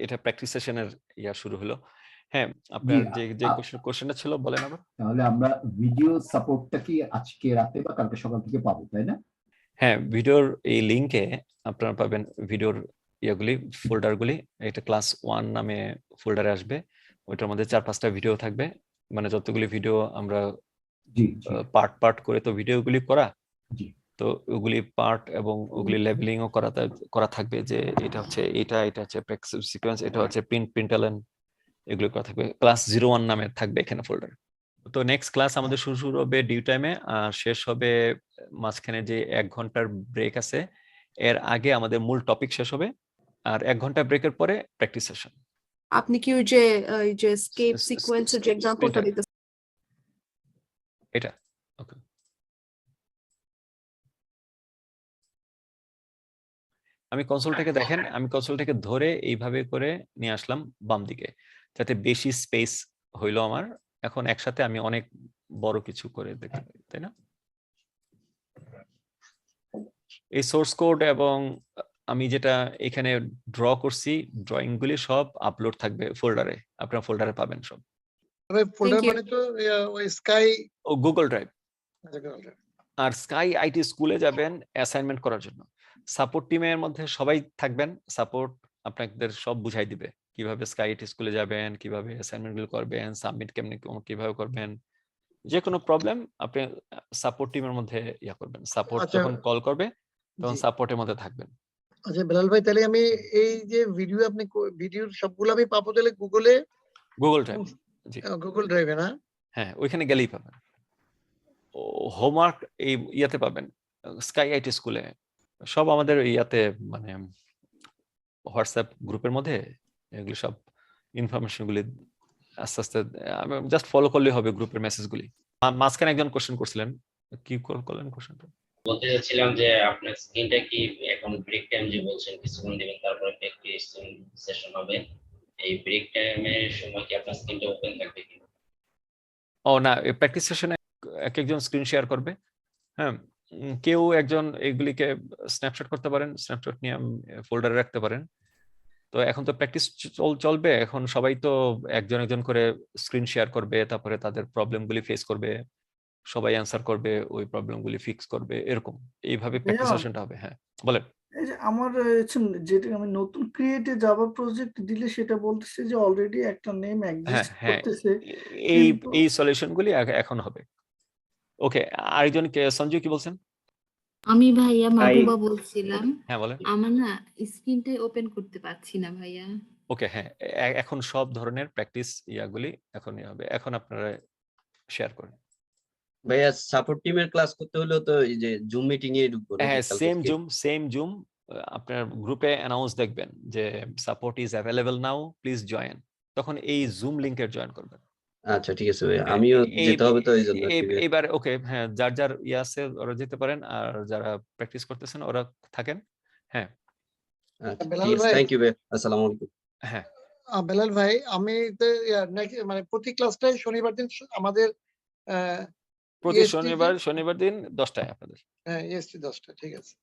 এটা প্র্যাকটিস সেশনের শুরু হলো। হ্যাঁ, জি আপনার যে কোশ্চেনটা ছিল বলেন আবার। তাহলে আমরা ভিডিও সাপোর্টটা কি আজকে রাতে বা কালকে সকাল থেকে পাবো, তাই না? হ্যাঁ, ভিডিওর এই লিংকে আপনারা পাবেন ভিডিওর ইয়েগুলি, ফোল্ডারগুলি। এটা ক্লাস 1 নামে ফোল্ডারে আসবে। ওইটার মধ্যে 4-5টা ভিডিও থাকবে, মানে যতগুলি ভিডিও আমরা জি জি পার্ট পার্ট করে তো ভিডিওগুলি করা, জি তো ওগুলি পার্ট এবং ওগুলি লেবেলিংও করা থাকবে, যে এটা হচ্ছে এটা হচ্ছে সিকোয়েন্স, এটা হচ্ছে প্রিন্টালেন, এগুলো করা থাকবে। ক্লাস 01 নামে থাকবে এখানে ফোল্ডার। তো নেক্সট ক্লাস আমাদের শুরু হবে ডিউ টাইমে, আর শেষ হবে মাঝখানে যে 1 ঘন্টার ব্রেক আছে, এর আগে আমাদের মূল টপিক শেষ হবে, আর 1 ঘন্টা ব্রেকের পরে প্র্যাকটিস সেশন। আপনি কি ওই যে স্কেপ সিকোয়েন্সের যে এক্সাম্পলটা দিতে এটা ওকে। আমি কনসোলটাকে দেখেন, আমি কনসোলটাকে ধরে এইভাবে করে নিয়ে আসলাম বাম দিকে, যাতে বেশি স্পেস হইলো আমার। এখন একসাথে আমি অনেক বড় কিছু করে দেখতে পারি, তাই না? এই সোর্স কোড এবং আমি যেটা এখানে ড্র করছি, ড্রয়িং গুলি সব আপলোড থাকবে ফোল্ডারে, আপনারা ফোল্ডারে পাবেন সব। ফোল্ডার মানে তো ওই স্কাই ও গুগল ড্রাইভ। আর স্কাই আইটি স্কুলে যাবেন অ্যাসাইনমেন্ট করার জন্য। সাপোর্ট টিমের মধ্যে সবাই থাকবেন, সাপোর্ট আপনাদের সব বুঝাই দিবে কিভাবে স্কাই আইটি স্কুলে যাবেন, কিভাবে অ্যাসাইনমেন্ট গুলো করবেন, সাবমিট কিভাবে করবেন। যে কোনো প্রবলেম আপনি সাপোর্ট টিমের মধ্যে করবেন, সাপোর্ট যখন কল করবে তখন সাপোর্টের মধ্যে থাকবেন। আচ্ছা বেলাল ভাই, তাহলে আমি এই যে ভিডিওর সবগুলো আমি পাবো তাহলে গুগল ড্রাইভ? জি গুগল ড্রাইভে না? হ্যাঁ, ওইখানে গেলেই পাবেন। হোমওয়ার্ক এই ইয়াতে পাবেন, স্কাই আইটি স্কুলে সব আমাদের ইয়াতে, মানে হোয়াটসঅ্যাপ গ্রুপের মধ্যে এগুলো সব ইনফরমেশন গুলি আস্তে আস্তে জাস্ট ফলো করলে হবে গ্রুপের মেসেজগুলি। মাঝখানে একজন কোশ্চেন করছিলেন, কি করলেন কোশ্চেনটা? বলতে চাচ্ছিলাম যে আপনার স্ক্রিনটা কি এখন ব্রেক টাইম যে বলছেন কিছুক্ষণ দিবেন তারপরে প্র্যাকটিস সেশন হবে, এই ব্রেক টাইমের সময় কি আপনার স্ক্রিনটা ওপেন থাকবে কি? ও না, প্র্যাকটিস সেশনে এক একজন স্ক্রিন শেয়ার করবে। হ্যাঁ, কেউ একজন এগুলিকে স্ন্যাপশট করতে পারেন, স্ন্যাপশট নিয়ে ফোল্ডারে রাখতে পারেন। তো এখন তো প্র্যাকটিস চলবে, এখন সবাই তো একজন একজন করে স্ক্রিন শেয়ার করবে, তারপরে তাদের প্রবলেমগুলি ফেস করবে, সবাই অ্যান্সার করবে, ওই প্রবলেমগুলি ফিক্স করবে, এরকম এইভাবে প্র্যাকটিস সেশনটা হবে। হ্যাঁ বলেন। এই যে আমার যেটা আমি নতুন ক্রিয়েটে জাভা প্রজেক্ট দিলে সেটা বলতেছে যে অলরেডি একটা নেম এক্সিস্ট করতেছে, এই সলিউশনগুলি এখন হবে। ওকে, আরেকজন কে, সঞ্জু কি বলছেন? আমি ভাইয়া মাহবুবা বলছিলাম। হ্যাঁ বলেন। আমার না স্ক্রিনটাই ওপেন করতে পারছি না ভাইয়া। ওকে, হ্যাঁ, এখন সব ধরনের প্র্যাকটিস ইয়াগুলি এখন হবে, এখন আপনারা শেয়ার করেন। ভাইয়া সাপোর্ট টিমের ক্লাস করতে হলো তো এই যে জুম মিটিং এ ঢুকবো নাকি? হ্যাঁ, সেম জুম আপনার গ্রুপে অ্যানাউন্স দেখবেন যে support is available now, please join, তখন এই জুম লিংকে জয়েন করবেন। আচ্ছা ঠিক আছে ভাইয়া, আমিও যেতে হবে তো এইজন্য। এবার ওকে, হ্যাঁ, যার আছে ওরা যেতে পারেন, আর যারা প্র্যাকটিস করতেছেন ওরা থাকেন। হ্যাঁ থ্যাংক ইউ ভাই, আসসালামু আলাইকুম। হ্যাঁ বেলাল ভাই, আমি তো মানে প্রতি ক্লাসটাই শনিবার দিন আমাদের প্রতি শনিবার দিন 10টায় আপনাদের। হ্যাঁ EST 10টা, ঠিক আছে।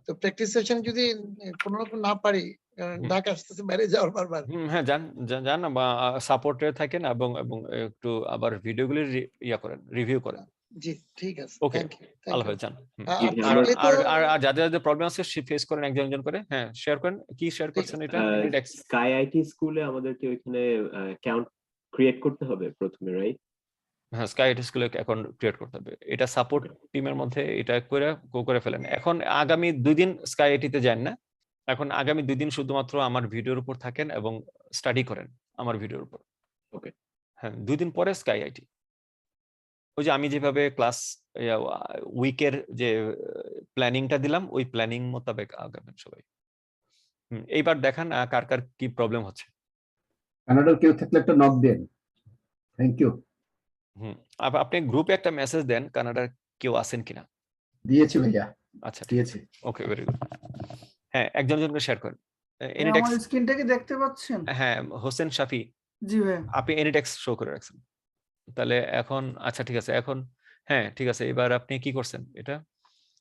তো প্র্যাকটিস সেশন যদি কোনো রকম না পারি, ডাক আসতেছে বাইরে যাওয়ার বারবার। হ্যাঁ, যান বা সাপোর্টে থাকেন এবং একটু আবার ভিডিওগুলি করেন, রিভিউ করেন। জি ঠিক আছে, ওকে, থ্যাংক ইউ। ভালো হয়ে যান। আর যাদের প্রবলেম আছে ফেস করেন একজন করে, হ্যাঁ শেয়ার করেন। কি শেয়ার করছেন এটা? স্কাই আইটি স্কুলে আমাদেরকে ওইখানে অ্যাকাউন্ট ক্রিয়েট করতে হবে প্রথমে, রাইট? হ্যাঁ, স্কাই আইটি স্কুলে অ্যাকাউন্ট ক্রিয়েট করতে হবে, এটা সাপোর্ট টিমের মধ্যে এটা করে ফেলেন। এখন আগামী 2 দিন স্কাই আইটিতে যান না, এখন আগামী 2 দিন শুধুমাত্র আমার ভিডিওর উপর থাকেন এবং স্টাডি করেন আমার ভিডিওর উপর। ওকে, হ্যাঁ, 2 দিন পরে স্কাই আইটি। ওই যে আমি যেভাবে ক্লাস উইকের যে প্ল্যানিংটা দিলাম, ওই প্ল্যানিং মোতাবেক আগাবেন সবাই। এইবার দেখান কার কার কি প্রবলেম হচ্ছে। কানাডার কেউ থাকলে একটা নক দেন। Thank you. আপনি গ্রুপে একটা মেসেজ দেন কানাডার কেউ আছেন কিনা। দিয়েছি ভাইয়া। আচ্ছা দিয়েছি। ওকে, ভেরি গুড। হ্যাঁ, একজন করে শেয়ার করেন। আমার স্ক্রিনটা কি দেখতে পাচ্ছেন? হ্যাঁ, হোসেন শাফি, জি ভাই, আপনি এনিটেক্স শো করে রাখছেন। তাহলে এখন আচ্ছা ঠিক আছে, এখন হ্যাঁ ঠিক আছে, এবার আপনি কি করছেন? এটা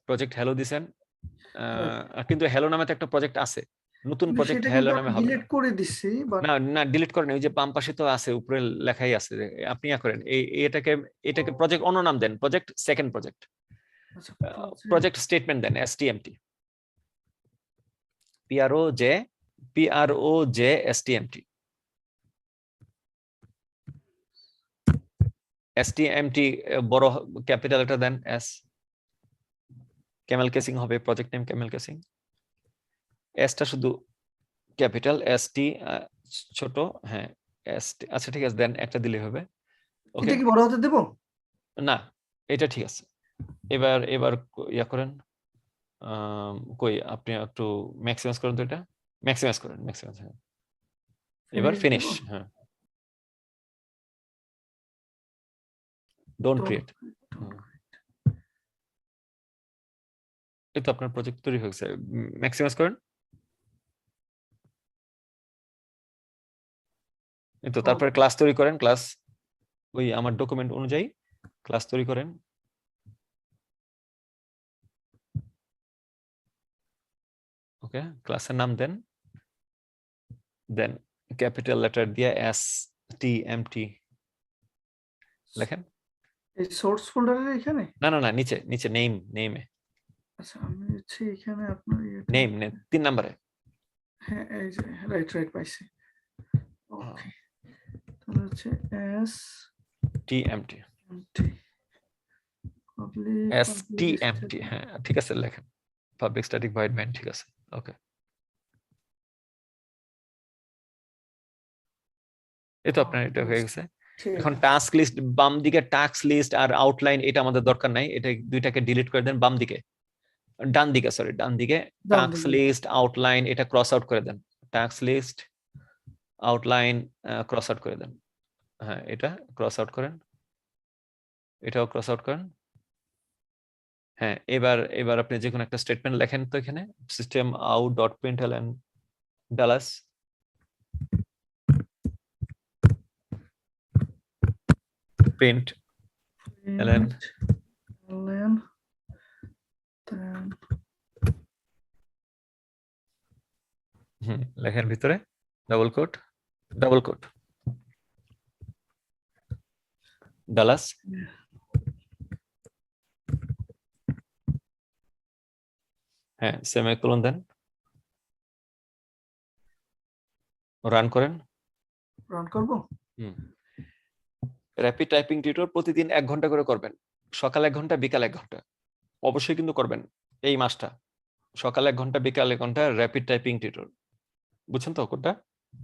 প্রজেক্ট হ্যালো দিছেন, কিন্তু হ্যালো নামে তো একটা প্রজেক্ট আছে, নতুন কিন্তু প্রজেক্ট সেটা হ্যালো কিন্তু নামে আমি হবে ডিলিট না। করে দিচ্ছি, বাট না না ডিলিট করেন, ওই যে বাম পাশে তো আছে, উপরে লেখাই আছে যে আপনি করেন এটাকে প্রজেক্ট অন্য নাম দেন, প্রজেক্ট সেকেন্ড প্রজেক্ট, আচ্ছা প্রজেক্ট স্টেটমেন্ট দেন এসটিএমটি, পিআরও জে এসটিএমটি, এসটিএমটি বড় ক্যাপিটাল এটা দেন এস, ক্যামেল কেসিং হবে প্রজেক্ট নেম ক্যামেল কেসিং, এসটা শুধু ক্যাপিটাল, এসটি ছোট, হ্যাঁ এসটি, আচ্ছা ঠিক আছে দেন একটা দিলে হবে। ওকে এটা কি বড় হাতে দেবো? না এটা ঠিক আছে। এবার ইয়া করেন, কই আপনি একটু ম্যাক্সিমাইজ করেন তো, এটা ম্যাক্সিমাইজ করেন, ম্যাক্সিমাইজ, হ্যাঁ এবার ফিনিশ, দেবো? হ্যাঁ ডোন্ট তো ক্রিয়েট, এই তো আপনার প্রজেক্ট তৈরি হয়ে গেছে, ম্যাক্সিমাইজ করেন, এই তো তারপরে ক্লাস তৈরি করেন, ক্লাস ওই আমার ডকুমেন্ট অনুযায়ী ক্লাস তৈরি করেন, ওকে ক্লাসের নাম দেন ক্যাপিটাল লেটার দিয়ে এসটিএমটি লেখেন, এই সোর্স ফোল্ডারের এখানে? না না না নিচে নিচে নেমে আচ্ছা আমি হচ্ছে এখানে আপনার ইয়েটা, নেম 3 নম্বরে, হ্যাঁ এই যে রাইট পাইছি। ওকে তাহলে হচ্ছে এস টিএমটি এমটি পাবলিক এসটিএমটি, হ্যাঁ ঠিক আছে লেখেন পাবলিক স্ট্যাটিক ভয়েড মেইন, ঠিক আছে ওকে। এই তো আপনার এটা হয়ে গেছে। এখন টাস্ক লিস্ট, বাম দিকে টাস্ক লিস্ট আর আউটলাইন এটা আমাদের দরকার নাই, এটা দুইটাকে ডিলিট করে দেন, বাম দিকে ডান দিকে টাস্ক লিস্ট আউটলাইন এটা ক্রস আউট করে দেন, task list outline cross out করে দেন, হ্যাঁ এটা ক্রস আউট করেন, এটাও ক্রস আউট করেন, হ্যাঁ এবার আপনি যে কোনো একটা স্টেটমেন্ট লেখেন তো এখানে, system out dot println Dallas println লেখেন ভিতরে ডাবল কোট ডালাস, হ্যাঁ সেমিকোলন দেন, রান করেন, রান করব। র্যাপিড টাইপিং টিউটর প্রতিদিন 1 ঘন্টা করে করবেন, সকাল 1 ঘন্টা বিকাল 1 ঘন্টা, অবশ্যই কিন্তু করবেন এই মাসটা, সকাল 1 ঘন্টা বিকাল 1 ঘন্টা র্যাপিড টাইপিং টিউটর, বুঝছেন তো কোডটা?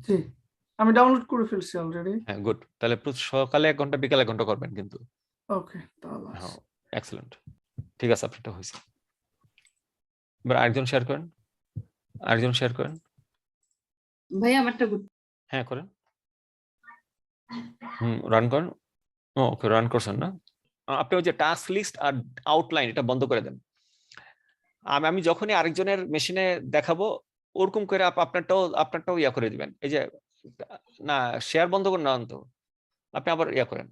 জি আমি ডাউনলোড করে ফেলছি অলরেডি। হ্যাঁ গুড, তাহলে সকালে 1 ঘন্টা বিকাল 1 ঘন্টা করবেন কিন্তু। ওকে তাহলে হ্যাঁ এক্সেলেন্ট, ঠিক আছে আপনারটা হয়েছে। এবার আরেকজন শেয়ার করেন, ভাইয়া আমারটা good। হ্যাঁ করেন, রান করেন, ওকে রান করছেন না, আপনি ওই যে টাস্ক লিস্ট আর আউটলাইন এটা বন্ধ করে দেন, আমি যখনই আরেকজনের মেশিনে দেখাবো ওরকম করে আপনারটাও ইয়া করে দিবেন, এই যে না শেয়ার বন্ধ করেন না তো, আপনি আবার ইয়া করেন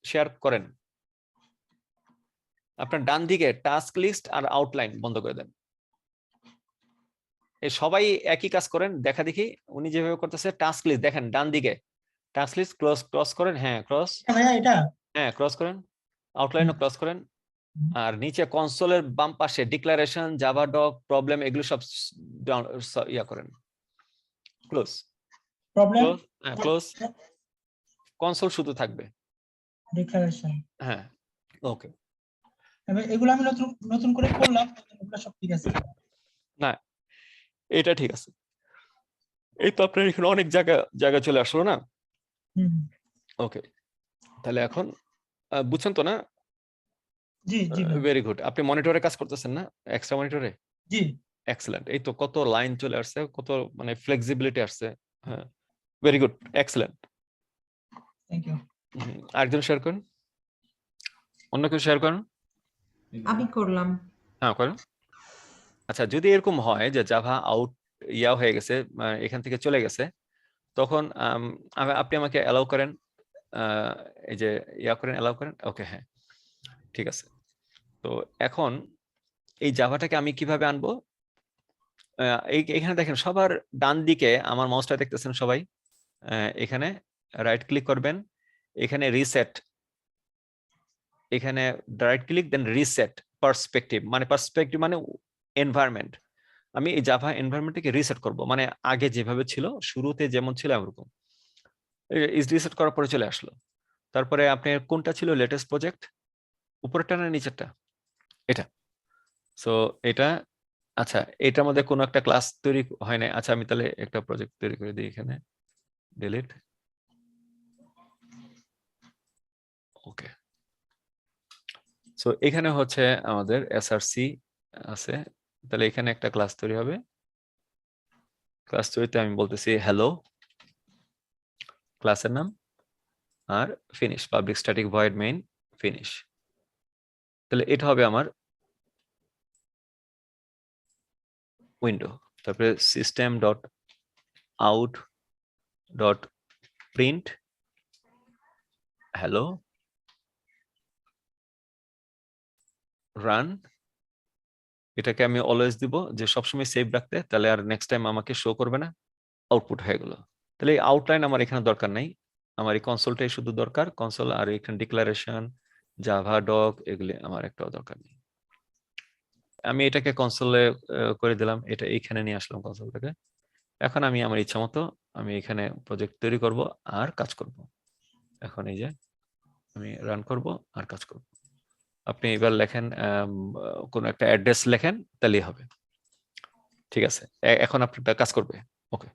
শেয়ার করেন, আপনার ডান দিকে টাস্ক লিস্ট আর আউটলাইন বন্ধ করে দেন, এই সবাই একই কাজ করেন, দেখা দেখি উনি যেভাবে করতেছে, টাস্ক লিস্ট দেখেন ডান দিকে টাস্ক লিস্ট ক্রস করেন, হ্যাঁ ক্রস করেন, আউটলাইনও ক্রস করেন, আর নিচে কনসোলের বাম পাশে ডিক্লারেশন জাভা ডক প্রবলেম এগুলো সব ইয়া করেন, ক্লোজ কনসোল শুধু থাকবে ডিক্লারেশন, হ্যাঁ ওকে। এগুলো আমি নতুন করে করলাম, এগুলো সব ঠিক আছে না এটা ঠিক আছে, এই তো আপনার এখানে অনেক জায়গা চলে আসলো না, ওকে তাহলে এখন বুঝছেন তো না? জি জি ভেরি গুড, আপনি মনিটরে কাজ করতেছেন না, এক্সট্রা মনিটরে? জি এক্সেলেন্ট, এই তো কত লাইন চলে আসছে, কত মানে ফ্লেক্সিবিলিটি আসছে, হ্যাঁ very good excellent, thank you. আরেকজন শেয়ার করেন, অন্য কেউ শেয়ার করেন, আমি করলাম। হ্যাঁ করেন। আচ্ছা যদি এরকম হয় যে জাভা আউট ইয়া হয়ে গেছে, এখান থেকে চলে গেছে, তখন আপনি আমাকে অ্যালাউ করেন, এই যে ইয়া করেন অ্যালাউ করেন, ওকে হ্যাঁ ঠিক আছে। তো এখন এই জাভাটাকে আমি কিভাবে আনবো, এখানে দেখেন সবার ডান দিকে আমার মাউসটা দেখতেছেন সবাই, এখানে রাইট ক্লিক করবেন, এখানে রিসেট, এখানে রাইট ক্লিক দেন রিসেট পার্সপেক্টিভ, মানে পার্সপেক্টিভ মানে এনভায়রনমেন্ট। আমি এই জাভা এনভায়রনমেন্টটাকে রিসেট করব, মানে আগে যেভাবে ছিল শুরুতে যেমন ছিল এরকম। রিসেট করার পরে চলে আসলো। তারপরে আপনার কোনটা ছিল লেটেস্ট প্রজেক্ট, উপরেরটা না নিচেরটা? এটা। সো এটা, আচ্ছা এটার মধ্যে কোনো একটা ক্লাস তৈরি হয় না। আচ্ছা আমি তাহলে একটা প্রজেক্ট তৈরি করে দিই এখানে, ডিলিট। ওকে, সো এখানে হচ্ছে আমাদের এসআরসি আছে, তাহলে এখানে একটা ক্লাস তৈরি হবে। ক্লাস তৈরিতে আমি বলতেছি হ্যালো, ক্লাসের নাম, আর finish, public static void main finish. তাহলে এটা হবে আমার উইন্ডো। তারপরে system dot out dot print hello, run. এটাকে আমি অলওয়েজ দিব যে সবসময় সেভ রাখতে, তাহলে আর নেক্সট টাইম আমাকে শো করবে না, আউটপুট হয়ে গেল। তাহলে এই আউটলাইন আমার এখানে দরকার নাই, আমার এই কনসোলটাই শুধু দরকার, কনসোল। আর এখানে ডিক্লারেশন, জাভা ডক, এগুলি আমার একটাও দরকার নেই। আমি এটাকে কনসোলে করে দিলাম, এটা এইখানে নিয়ে আসলাম কনসোলটাকে। এখন আমি আমার ইচ্ছা মতো আমি এখানে প্রজেক্ট তৈরি করব আর কাজ করব। এখন এই যে আমি রান করব আর কাজ করব। আপনি এবার লেখেন কোন একটা অ্যাড্রেস লেখেন, তাহলেই হবে। ঠিক আছে, এখন আপনার কাজ করবে। ওকে।